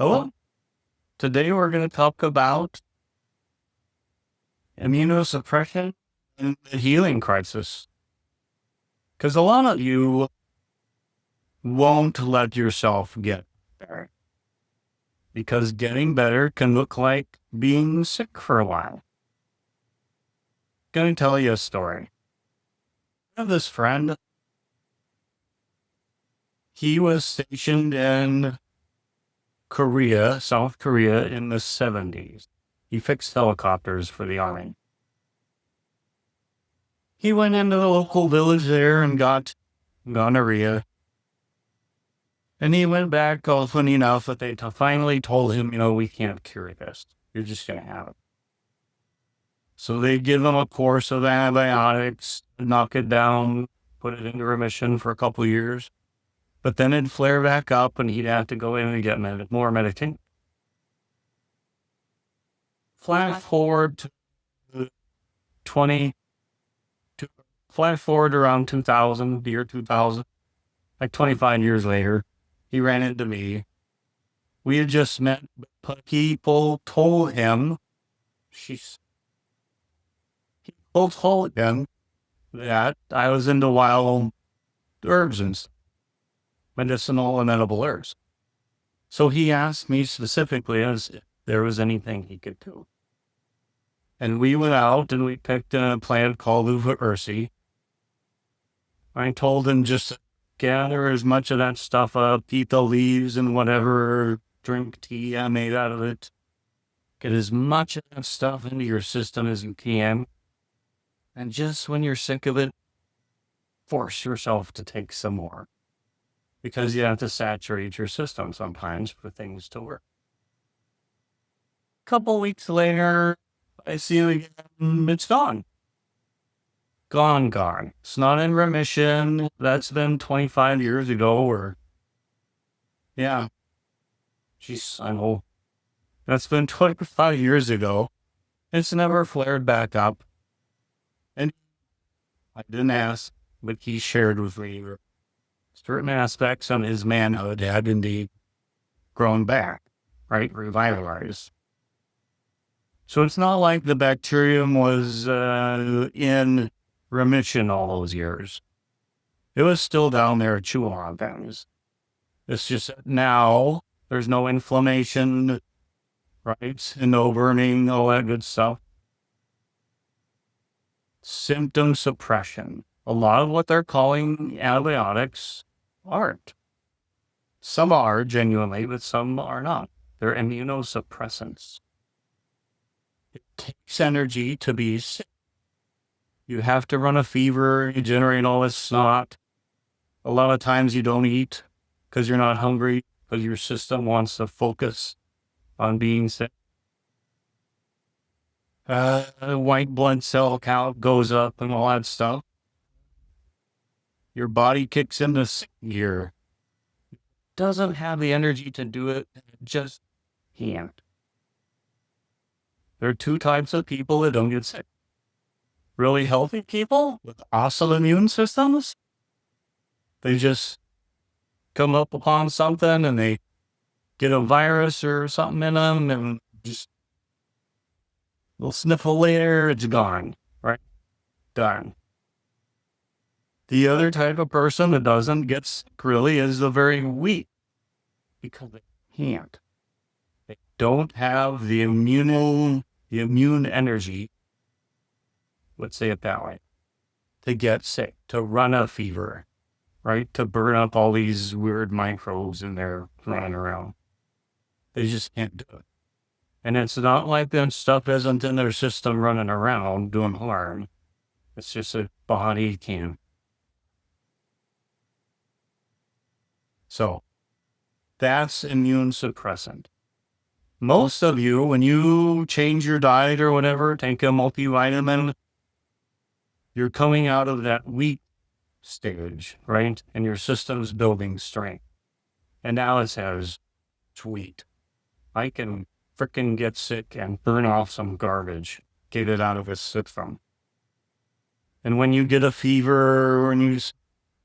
Hello. Today we're going to talk about immunosuppression and the healing crisis. Because a lot of you won't let yourself get better. Because getting better can look like being sick for a while. Going to tell you a story. I have this friend. He was stationed in Korea, South Korea in the 70s. He fixed helicopters for the army. He went into the local village there and got gonorrhea. And he went back all funny enough that they finally told him, we can't cure this. You're just going to have it. So they give him a course of antibiotics, knock it down, put it into remission for a couple of years. But then it'd flare back up and he'd have to go in and get more medication. Flash forward around 2000, the year 2000, like 25 years later, he ran into me. We had just met, but people told him, that I was into wild herbs and medicinal and edible herbs. So he asked me specifically if there was anything he could do. And we went out and we picked a plant called uva ursi. I told him just gather as much of that stuff up, eat the leaves and whatever, drink tea I made out of it. Get as much of that stuff into your system as you can. And just when you're sick of it, force yourself to take some more. Because you have to saturate your system sometimes for things to work. A couple weeks later, I see him again, it's gone. Gone. It's not in remission. That's been 25 years ago, I know. That's been 25 years ago. It's never flared back up. And I didn't ask, but he shared with me certain aspects of his manhood had indeed grown back, right? Revitalized. So it's not like the bacterium was in remission all those years. It was still down there chewing on things. It's just that now there's no inflammation, right? And no burning, all that good stuff. Symptom suppression. A lot of what they're calling antibiotics aren't. Some are genuinely, but some are not. They're immunosuppressants. It takes energy to be sick. You have to run a fever, you generate all this snot. A lot of times you don't eat because you're not hungry, because your system wants to focus on being sick. White blood cell count goes up and all that stuff. Your body kicks into sick gear. It doesn't have the energy to do it, it just can't. There are two types of people that don't get sick. Really healthy people with awesome immune systems. They just come up upon something and they get a virus or something in them and just they'll sniffle later, it's gone, right? Done. The other type of person that doesn't get sick really is the very weak because they can't. They don't have the immune energy, let's say it that way, to get sick, to run a fever, right? To burn up all these weird microbes in there running around. They just can't do it. And it's not like that stuff isn't in their system running around doing harm. It's just a body can't. So that's immune suppressant. Most of you, when you change your diet or whatever, take a multivitamin, you're coming out of that weak stage, right? And your system's building strength. And now it says, sweet, I can frickin' get sick and burn off some garbage, get it out of its system. And when you get a fever, or when you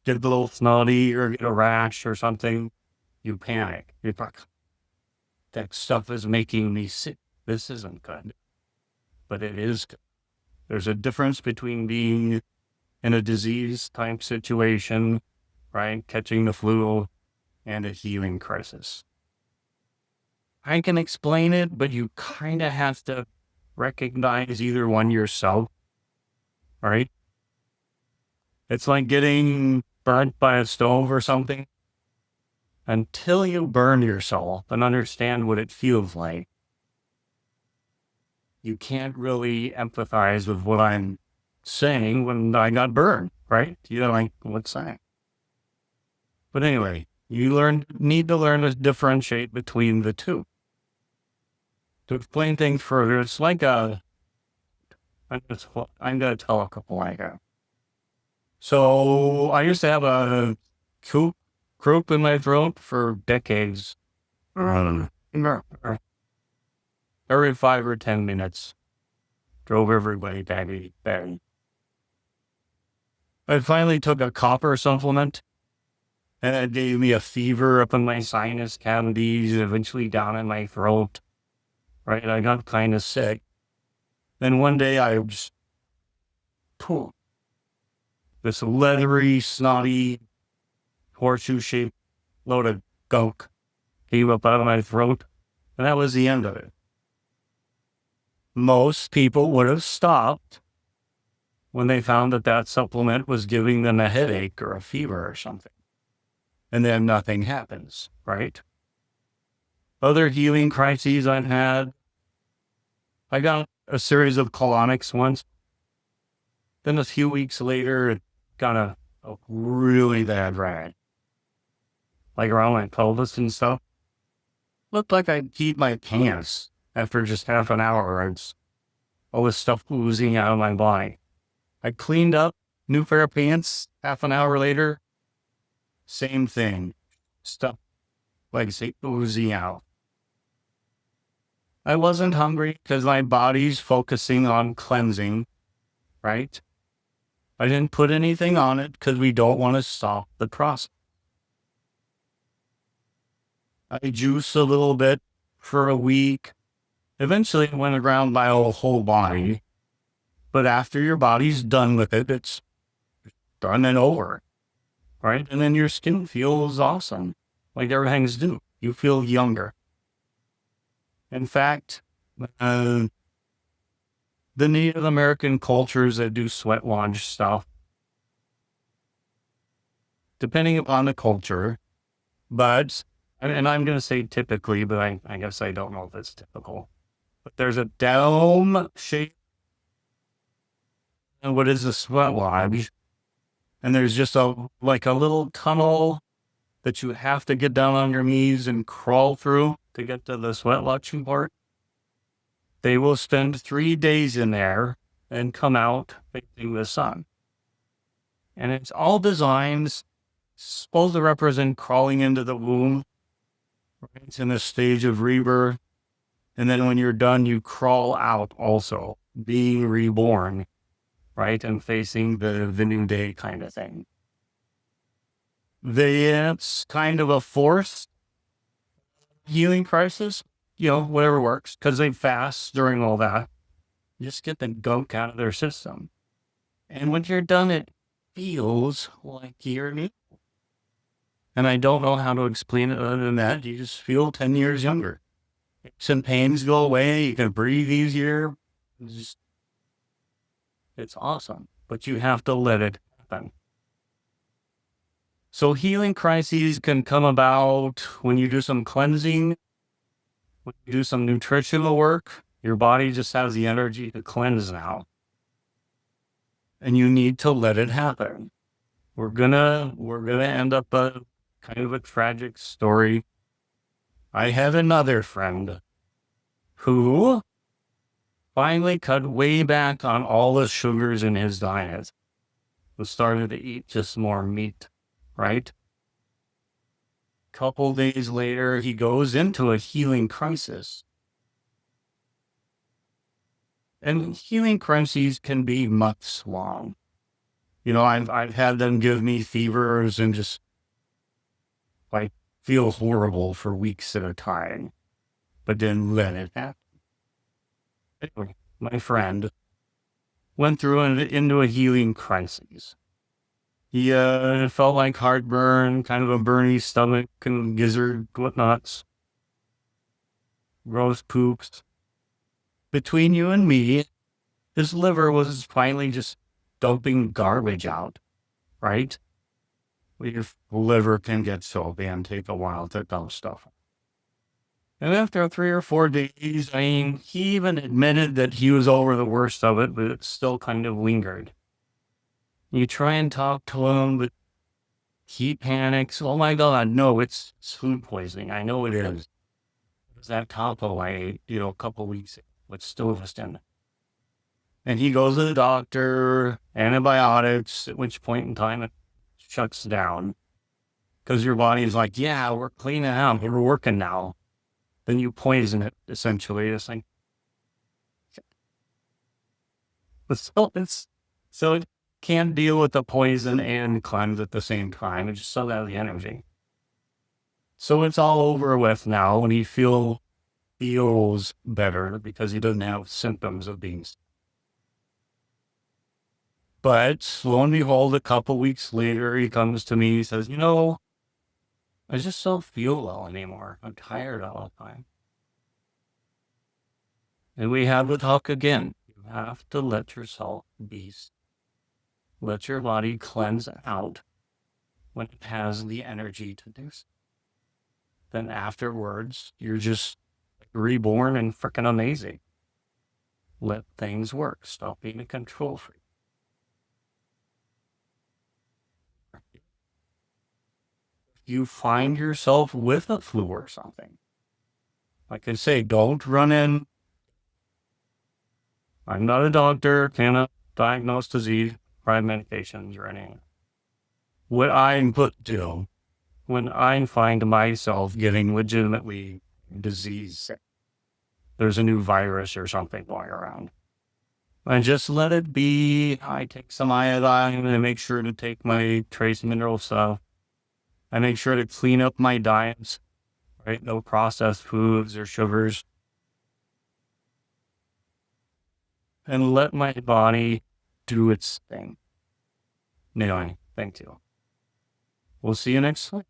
get a little snotty or get a rash or something, you panic. You're like, that stuff is making me sick. This isn't good, but it is good. There's a difference between being in a disease type situation, right? Catching the flu and a healing crisis. I can explain it, but you kind of have to recognize either one yourself, right? It's like getting burnt by a stove or something. Until you burn yourself and understand what it feels like, you can't really empathize with what I'm saying when I got burned, right? You know, like, what's that? But anyway, you need to learn to differentiate between the two. To explain things further, it's like I'm going to tell a couple I have. So I used to have a croup in my throat for decades. Every 5 or 10 minutes. Drove everybody baggy. I finally took a copper supplement, and it gave me a fever up in my sinus cavities, eventually down in my throat. Right? I got kind of sick. Then one day I just this leathery, snotty, horseshoe-shaped load of gunk came up out of my throat, and that was the end of it. Most people would have stopped when they found that supplement was giving them a headache or a fever or something. And then nothing happens, right? Other healing crises I've had, I got a series of colonics once. Then a few weeks later, it got a really bad rag. Like around my pelvis and stuff. Looked like I'd peed my pants after just half an hour. It's all this stuff oozing out of my body. I cleaned up, new pair of pants, half an hour later, same thing. Stuff, like say, oozing out. I wasn't hungry because my body's focusing on cleansing, right? I didn't put anything on it because we don't want to stop the process. I juice a little bit for a week. Eventually it went around my whole body. But after your body's done with it, it's done and over, right? And then your skin feels awesome, like everything's new. You feel younger. In fact, the Native American cultures that do sweat lodge stuff, depending upon the culture, but, and I'm going to say typically, but I guess I don't know if it's typical, but there's a dome shape. And what is a sweat lodge? And there's just a little tunnel that you have to get down on your knees and crawl through to get to the sweat lodging part. They will spend 3 days in there and come out facing the sun. And it's all designed, supposed to represent crawling into the womb. Right? It's in a stage of rebirth. And then when you're done, you crawl out also, being reborn, right? And facing the new day kind of thing. It's kind of a forced healing crisis, whatever works, because they fast during all that. Just get the gunk out of their system. And when you're done, it feels like you're new. And I don't know how to explain it other than that. You just feel 10 years younger. Some pains go away. You can breathe easier. It's awesome. But you have to let it happen. So healing crises can come about when you do some cleansing, when you do some nutritional work. Your body just has the energy to cleanse now. And you need to let it happen. We're gonna end up a kind of a tragic story. I have another friend who finally cut way back on all the sugars in his diet. Who started to eat just more meat, right? Couple days later, he goes into a healing crisis. And healing crises can be months long. I've had them give me fevers and just feel horrible for weeks at a time. but didn't let it happen. Anyway, my friend went through into a healing crisis. He felt like heartburn, kind of a burny stomach and gizzard, whatnots, gross poops. Between you and me, his liver was finally just dumping garbage out, right? Your liver can get so bad, take a while to dump stuff. And after 3 or 4 days, I mean, he even admitted that he was over the worst of it, but it still kind of lingered. You try and talk to him, but he panics. Oh my God, no, it's food poisoning. I know it is. It was that taco I ate, a couple weeks ago, with Stoveston. And he goes to the doctor, antibiotics, at which point in time it shuts down. Because your body's like, yeah, we're cleaning out, we're working now. Then you poison it, essentially. It's like, so it can't deal with the poison and cleanse at the same time. It just still has the energy. So it's all over with now, and he feels better because he doesn't have symptoms of being sick. But lo and behold, a couple weeks later, he comes to me, he says, I just don't feel well anymore. I'm tired all the time. And we have the talk again. You have to let yourself be. Let your body cleanse out when it has the energy to do so. Then afterwards, you're just reborn and freaking amazing. Let things work. Stop being a control freak. You find yourself with a flu or something, like I say, don't run in. I'm not a doctor, cannot diagnose disease, prescribe medications or anything. What I do when I find myself getting legitimately disease, there's a new virus or something going around, I just let it be. I take some iodine and I make sure to take my trace mineral stuff. I make sure to clean up my diets, right? No processed foods or sugars. And let my body do its thing. Anyway, thank you. We'll see you next week.